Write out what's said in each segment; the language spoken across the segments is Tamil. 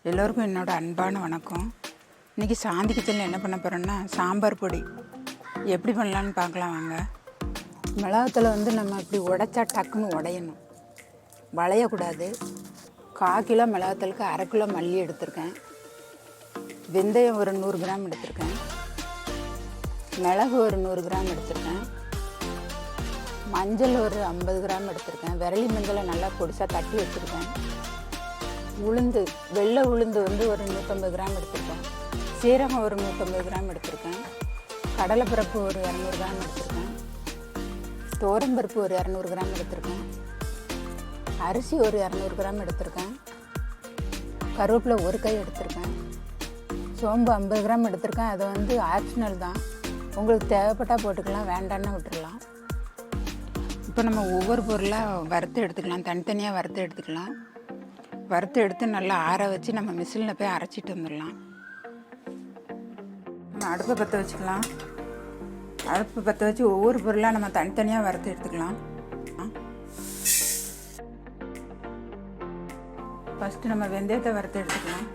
எல்லோருக்கும் என்னோட அன்பான வணக்கம். இன்றைக்கி சாந்தி கிச்சனில் என்ன பண்ண போகிறோன்னா சாம்பார் பொடி எப்படி பண்ணலான்னு பார்க்கலாம் வாங்க. மிளகாத்தில் நம்ம இப்படி உடைச்சா டக்குன்னு உடையணும், வளையக்கூடாது. 1/4 கிலோ மிளகாத்தலுக்கு 1/2 கிலோ மல்லி எடுத்திருக்கேன். வெந்தயம் ஒரு 100 கிராம் எடுத்திருக்கேன். மிளகு ஒரு 100 கிராம் எடுத்திருக்கேன். மஞ்சள் ஒரு 50 கிராம் எடுத்திருக்கேன். விரலி மஞ்சளை நல்லா பொடிசாக தட்டி வச்சுருக்கேன். உளுந்து, வெள்ளை உளுந்து ஒரு 150 கிராம் எடுத்திருக்கேன். சீரகம் ஒரு 150 கிராம் எடுத்திருக்கேன். கடலைப்பருப்பு ஒரு 200 கிராம் எடுத்திருக்கேன். தோரம்பருப்பு ஒரு 200 கிராம் எடுத்திருக்கேன். அரிசி ஒரு 200 கிராம் எடுத்திருக்கேன். கருவேப்பிலை ஒரு கை எடுத்திருக்கேன். சோம்பு 50 கிராம் எடுத்திருக்கேன். அதை ஆப்ஷனல் தான், உங்களுக்கு தேவைப்பட்டால் போட்டுக்கலாம், வேண்டான்னு விட்டுடலாம். இப்போ நம்ம ஒவ்வொரு பொருளாக வறுத்து எடுத்துக்கலாம், தனித்தனியாக வறுத்து எடுத்துக்கலாம். வறுத்து எடுத்து நல்லா ஆற வச்சு நம்ம மிஷினில் போய் அரைச்சிட்டு வந்துடலாம். நம்ம அடுப்பை பற்ற வச்சுக்கலாம். அடுப்பை பற்ற வச்சு ஒவ்வொரு பொருளாக நம்ம தனித்தனியாக வறுத்து எடுத்துக்கலாம். ஃபஸ்ட்டு நம்ம வெந்தயத்தை வறுத்து எடுத்துக்கலாம்.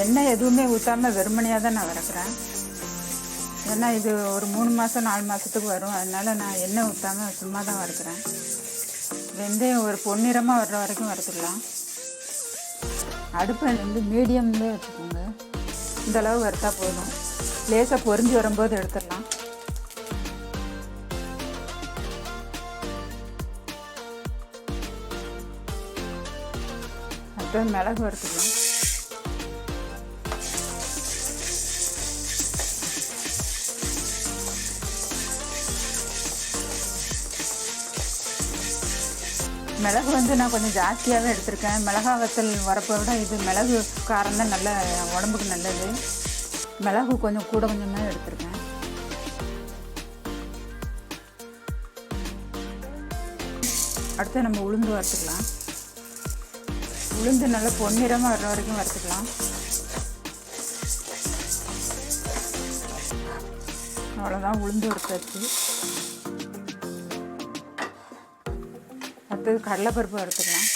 எண்ணெய் எதுவுமே ஊற்றாமல் வெறுமனையாக தான் நான் வறுக்கிறேன். ஏன்னா இது ஒரு 3 மாதம் 4 மாதத்துக்கு வரும், அதனால் நான் எண்ணெய் ஊற்றாமல் சும்மா தான் வறுக்கிறேன். வெந்தயம் ஒரு பொன்னிறமாக வர்ற வரைக்கும் வறுத்துக்கலாம். அடுப்பை மீடியம்லேயே வச்சுக்கோங்க. இந்தளவு வறுத்தா போதும். லேசாக பொரிஞ்சு வரும்போது எடுத்துடலாம். அப்புறம் மிளகு வறுத்துக்கலாம். மிளகு நான் கொஞ்சம் ஜாஸ்தியாகவே எடுத்திருக்கேன். மிளகா வத்தல் வரப்போ விட இது மிளகு காரம் தான் நல்ல உடம்புக்கு நல்லது. மிளகு கொஞ்சம் கூட கொஞ்சமாக எடுத்திருக்கேன். அடுத்து நம்ம உளுந்து வறுத்துக்கலாம். உளுந்து நல்லா பொன்னிறமாக வர்ற வரைக்கும் வறுத்துக்கலாம். அவ்வளோதான், உளுந்து வறுத்தாச்சு. அடுத்தது கடலைப்பருப்பு வறுத்துக்கலாம்.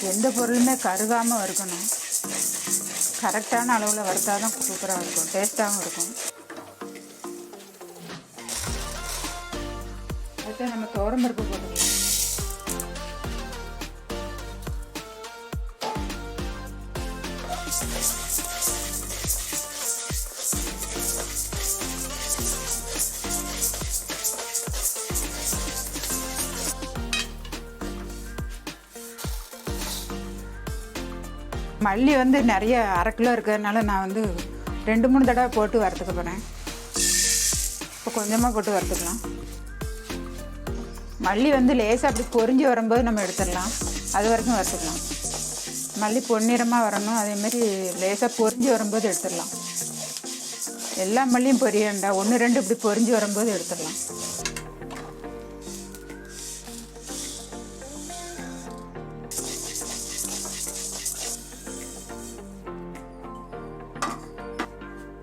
எந்த பொருளுமே கருகாமல் வறுக்கணும். கரெக்டான அளவில் வறுத்தா தான் சூப்பராக இருக்கும், டேஸ்ட்டாகவும் இருக்கும். அடுத்து நம்ம தோரம்பருப்பு போட்டுக்கலாம். மல்லி நிறைய 1/2 கிலோ இருக்கிறதுனால நான் 2-3 தடவை போட்டு வறுத்துக்க போகிறேன். இப்போ கொஞ்சமாக போட்டு வறுத்துக்கலாம். மல்லி லேசாக அப்படி பொரிஞ்சு வரும்போது நம்ம எடுத்துடலாம். அது வரைக்கும் வறுத்துக்கலாம். மல்லி பொன்னிறமாக வரணும், அதேமாரி லேசாக பொரிஞ்சு வரும்போது எடுத்துடலாம். எல்லா மல்லியும் பொரிய வேண்டாம், 1-2 இப்படி பொரிஞ்சு வரும்போது எடுத்துடலாம்.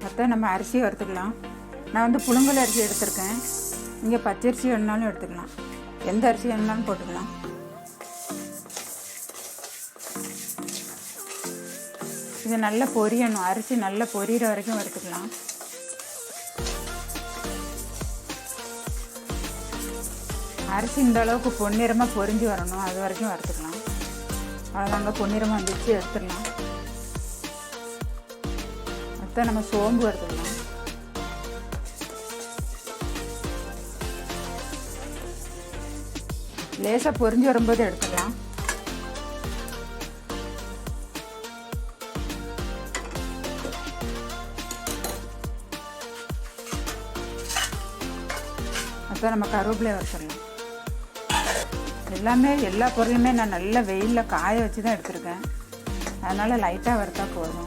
அடுத்த நம்ம அரிசி வறுத்துக்கலாம். நான் புழுங்கல் அரிசி எடுத்திருக்கேன். இங்கே பச்சரிசி வேணுனாலும் எடுத்துக்கலாம், எந்த அரிசி வேணுனாலும் போட்டுக்கலாம். இது நல்லா பொரியணும், அரிசி நல்லா பொரியிற வரைக்கும் வறுத்துக்கலாம். அரிசி இந்த அளவுக்கு பொன்னிறமாக பொரிஞ்சு வரணும், அது வரைக்கும் வறுத்துக்கலாம். அவ்வளோதாங்க, பொன்னிறமாக வந்துச்சு, எடுத்துடலாம். அடுத்த நம்ம சோம்பு வறுத்துக்கலாம். லேசாக பொரிஞ்சு வரும்போது எடுத்துக்கலாம். அடுத்த நம்ம கருவேப்பிலை வறுத்துடலாம். எல்லா பொருளுமே நான் நல்லா வெயிலில் காய வச்சு தான் எடுத்திருக்கேன், அதனால் லைட்டாக வறுத்தா போதும்.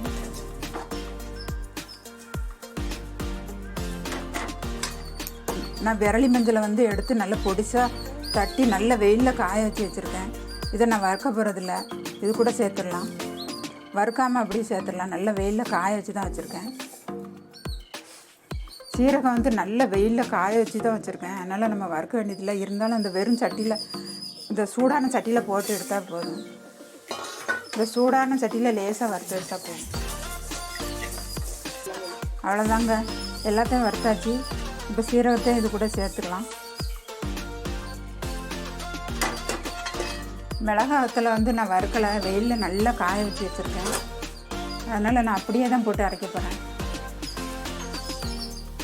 நான் விரலி மஞ்சளை எடுத்து நல்லா பொடிசாக தட்டி நல்ல வெயிலில் காய வச்சு வச்சுருக்கேன். இதை நான் வறுக்க போகிறதில்ல, இது கூட சேர்த்துடலாம். வறுக்காமல் அப்படியே சேர்த்துடலாம். நல்ல வெயிலில் காய வச்சு தான் வச்சுருக்கேன். சீரகம் வந்து நல்ல வெயிலில் காய வச்சு தான் வச்சுருக்கேன். அதனால் நம்ம வறுக்க வேண்டியதில்லை. இருந்தாலும் அந்த வெறும் சட்டியில், இந்த சூடான சட்டியில் போட்டு எடுத்தால் போதும். இந்த சூடான சட்டியில் லேசாக வறுத்து எடுத்தால் போதும். அவ்வளோதாங்க, எல்லாத்தையும் வறுத்தாச்சு. இப்போ சீரகத்தையும் இது கூட சேர்த்துக்கலாம். மிளகாத்தில் வந்து நான் வறுக்கலை, வெயிலில் நல்லா காய வச்சு வச்சுருக்கேன். அதனால் நான் அப்படியே தான் போட்டு அரைக்க போகிறேன்.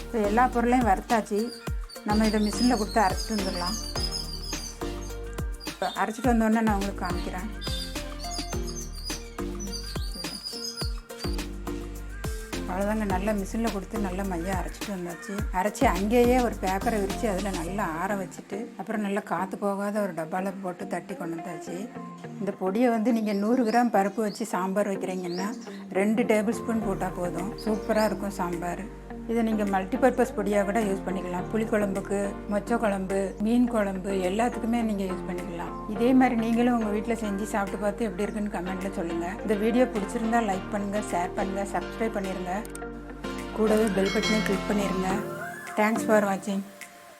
இப்போ எல்லா பொருளையும் வறுத்தாச்சு. நம்ம இதை மிஷினில் கொடுத்து அரைச்சிட்டு வந்துடலாம். இப்போ அரைச்சிட்டு வந்தோடனே நான் உங்களுக்கு காமிக்கிறேன். அவ்வளோதாங்க, நல்லா மிஷினில் கொடுத்து நல்லா மையம் அரைச்சிட்டு வந்தாச்சு. அரைச்சி அங்கேயே ஒரு பேப்பரை விரித்து அதில் நல்லா ஆற வச்சுட்டு அப்புறம் நல்லா காற்று போகாத ஒரு டப்பாவில் போட்டு தட்டி கொண்டு வந்தாச்சு. இந்த பொடியை வந்து நீங்கள் 100 கிராம் பருப்பு வச்சு சாம்பார் வைக்கிறீங்கன்னா 2 டேபிள் ஸ்பூன் போட்டால் போதும். சூப்பராக இருக்கும் சாம்பார். இதை நீங்கள் மல்டிபர்பஸ் பொடியாக கூட யூஸ் பண்ணிக்கலாம். புளிக்குழம்புக்கு, மொச்சை குழம்பு, மீன் குழம்பு எல்லாத்துக்குமே நீங்கள் யூஸ் பண்ணிக்கலாம். இதே மாதிரி நீங்களும் உங்கள் வீட்டில் செஞ்சு சாப்பிட்டு பார்த்து எப்படி இருக்குன்னு கமெண்ட்டில் சொல்லுங்கள். இந்த வீடியோ பிடிச்சிருந்தா லைக் பண்ணுங்கள், ஷேர் பண்ணுங்கள், சப்ஸ்கிரைப் பண்ணிடுங்க. கூடவே பெல் பட்டனை கிளிக் பண்ணிடுங்க. தேங்க்ஸ் ஃபார் வாட்சிங்.